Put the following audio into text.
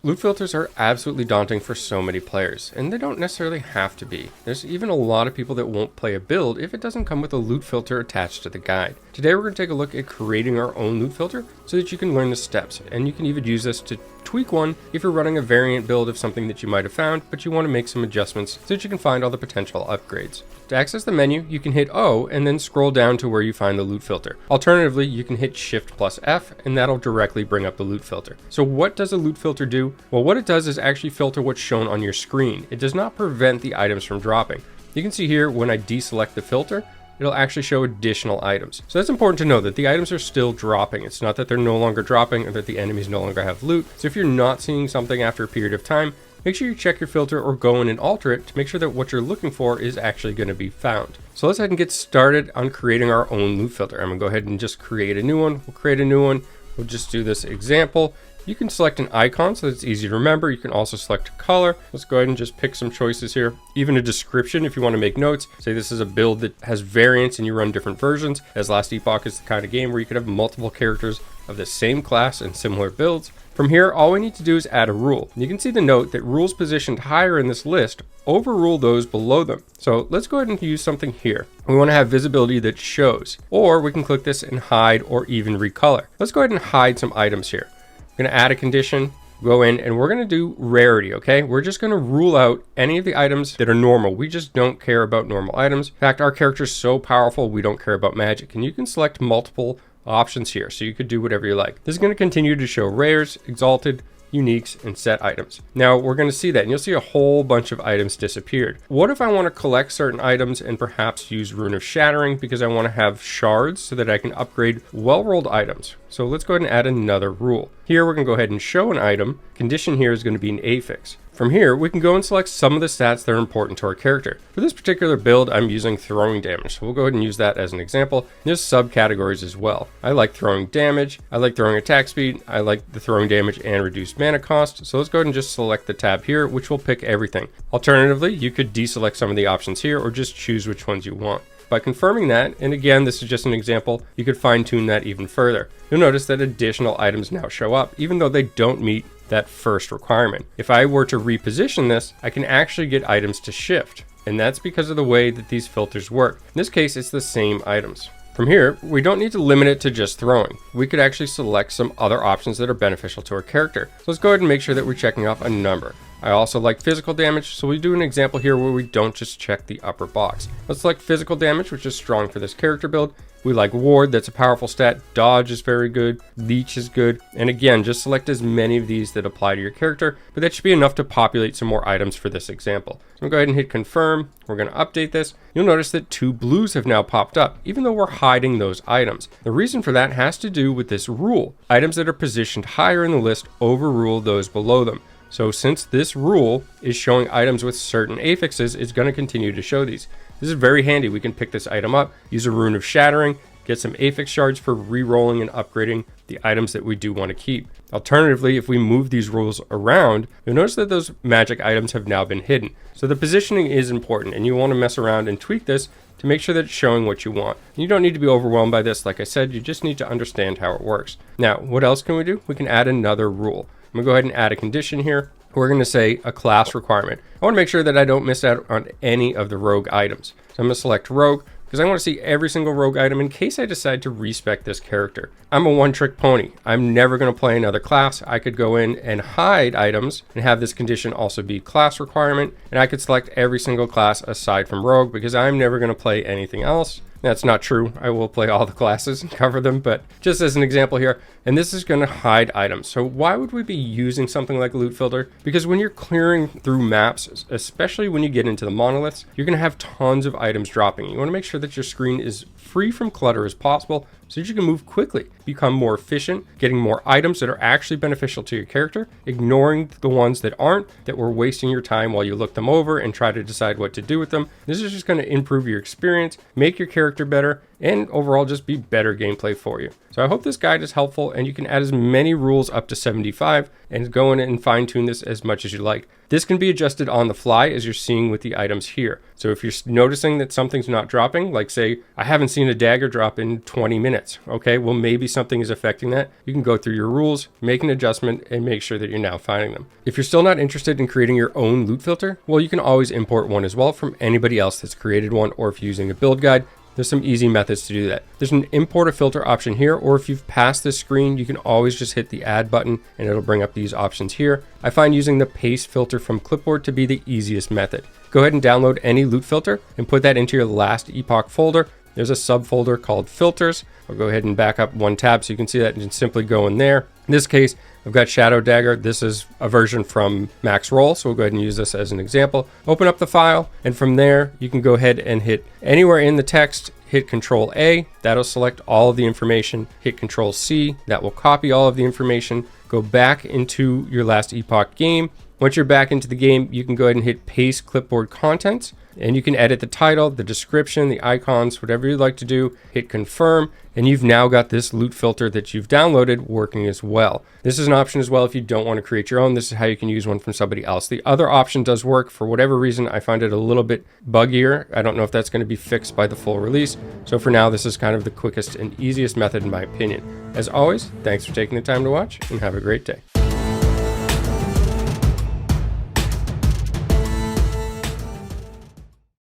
Loot filters are absolutely daunting for so many players, and they don't necessarily have to be. There's even a lot of people that won't play a build if it doesn't come with a loot filter attached to the guide. Today we're going to take a look at creating our own loot filter so that you can learn the steps, and you can even use this to tweak one if you're running a variant build of something that you might have found, but you want to make some adjustments so that you can find all the potential upgrades. To access the menu, you can hit O and then scroll down to where you find the loot filter. Alternatively, you can hit Shift plus F and that'll directly bring up the loot filter. So what does a loot filter do? Well, what it does is actually filter what's shown on your screen. It does not prevent the items from dropping. You can see here when I deselect the filter, it'll actually show additional items. So that's important to know that the items are still dropping. It's not that they're no longer dropping or that the enemies no longer have loot. So if you're not seeing something after a period of time, make sure you check your filter or go in and alter it to make sure that what you're looking for is actually going to be found. So let's go ahead and get started on creating our own loot filter. I'm going to go ahead and just create a new one. We'll create a new one. We'll just do this example. You can select an icon so that it's easy to remember. You can also select a color. Let's go ahead and just pick some choices here. Even a description if you want to make notes. Say this is a build that has variants and you run different versions, as Last Epoch is the kind of game where you could have multiple characters of the same class and similar builds. From here, all we need to do is add a rule. You can see the note that rules positioned higher in this list overrule those below them. So let's go ahead and use something here. We want to have visibility that shows, or we can click this and hide or even recolor. Let's go ahead and hide some items here. We're going to add a condition, go in, and we're going to do rarity, okay? We're just going to rule out any of the items that are normal. We just don't care about normal items. In fact, our character is so powerful, we don't care about magic. And you can select multiple options here, so you could do whatever you like. This is going to continue to show rares, exalted, uniques, and set items. Now we're going to see that, and you'll see a whole bunch of items disappeared. What if I want to collect certain items and perhaps use Rune of Shattering because I want to have shards so that I can upgrade well-rolled items? So let's go ahead and add another rule. Here we're going to go ahead and show an item. Condition here is going to be an affix. From here, we can go and select some of the stats that are important to our character. For this particular build, I'm using throwing damage, so we'll go ahead and use that as an example. There's subcategories as well. I like throwing damage, I like throwing attack speed, I like the throwing damage and reduced mana cost. So let's go ahead and just select the tab here, which will pick everything. Alternatively, you could deselect some of the options here or just choose which ones you want. By confirming that, and again, this is just an example, you could fine tune that even further. You'll notice that additional items now show up, even though they don't meet that first requirement. If I were to reposition this, I can actually get items to shift. And that's because of the way that these filters work. In this case, it's the same items. From here, we don't need to limit it to just throwing. We could actually select some other options that are beneficial to our character. So let's go ahead and make sure that we're checking off a number. I also like physical damage, so we do an example here where we don't just check the upper box. Let's select physical damage, which is strong for this character build. We like ward, that's a powerful stat. Dodge is very good. Leech is good. And again, just select as many of these that apply to your character, but that should be enough to populate some more items for this example. So I'm going to go ahead and hit confirm. We're going to update this. You'll notice that 2 blues have now popped up, even though we're hiding those items. The reason for that has to do with this rule. Items that are positioned higher in the list overrule those below them. So since this rule is showing items with certain affixes, it's going to continue to show these. This is very handy. We can pick this item up, use a Rune of Shattering, get some affix shards for re-rolling and upgrading the items that we do want to keep. Alternatively, if we move these rules around, you'll notice that those magic items have now been hidden. So the positioning is important, and you want to mess around and tweak this to make sure that it's showing what you want. You don't need to be overwhelmed by this. Like I said, you just need to understand how it works. Now, what else can we do? We can add another rule. I'm going to go ahead and add a condition here. We're going to say a class requirement. I want to make sure that I don't miss out on any of the rogue items. So I'm going to select rogue because I want to see every single rogue item in case I decide to respec this character. I'm a one-trick pony. I'm never going to play another class. I could go in and hide items and have this condition also be class requirement. And I could select every single class aside from rogue because I'm never going to play anything else. That's not true. I will play all the classes and cover them, but just as an example here, and this is going to hide items. So why would we be using something like a loot filter? Because when you're clearing through maps, especially when you get into the monoliths, you're going to have tons of items dropping. You want to make sure that your screen is free from clutter as possible so that you can move quickly, become more efficient, getting more items that are actually beneficial to your character, ignoring the ones that aren't, that were wasting your time while you look them over and try to decide what to do with them. This is just going to improve your experience, make your character character better, and overall just be better gameplay for you. So I hope this guide is helpful, and you can add as many rules up to 75 and go in and fine tune this as much as you like. This can be adjusted on the fly, as you're seeing with the items here. So if you're noticing that something's not dropping, like say, I haven't seen a dagger drop in 20 minutes. Okay, well maybe something is affecting that. You can go through your rules, make an adjustment, and make sure that you're now finding them. If you're still not interested in creating your own loot filter, well, you can always import one as well from anybody else that's created one, or if you're using a build guide, there's some easy methods to do that. There's an import a filter option here, or if you've passed this screen, you can always just hit the add button and it'll bring up these options here. I find using the paste filter from clipboard to be the easiest method. Go ahead and download any loot filter and put that into your last Epoch folder. There's a subfolder called filters. I'll go ahead and back up one tab so you can see that, and just simply go in there. In this case, I've got Shadow Dagger. This is a version from Max Roll, so we'll go ahead and use this as an example. Open up the file, and from there, you can go ahead and hit anywhere in the text, hit Control A, that'll select all of the information. Hit Control C, that will copy all of the information. Go back into your last Epoch game. Once you're back into the game, you can go ahead and hit Paste Clipboard Contents, and you can edit the title, the description, the icons, whatever you'd like to do. Hit Confirm, and you've now got this loot filter that you've downloaded working as well. This is an option as well if you don't want to create your own. This is how you can use one from somebody else. The other option does work. For whatever reason, I find it a little bit buggier. I don't know if that's going to be fixed by the full release. So for now, this is kind of the quickest and easiest method in my opinion. As always, thanks for taking the time to watch, and have a great day.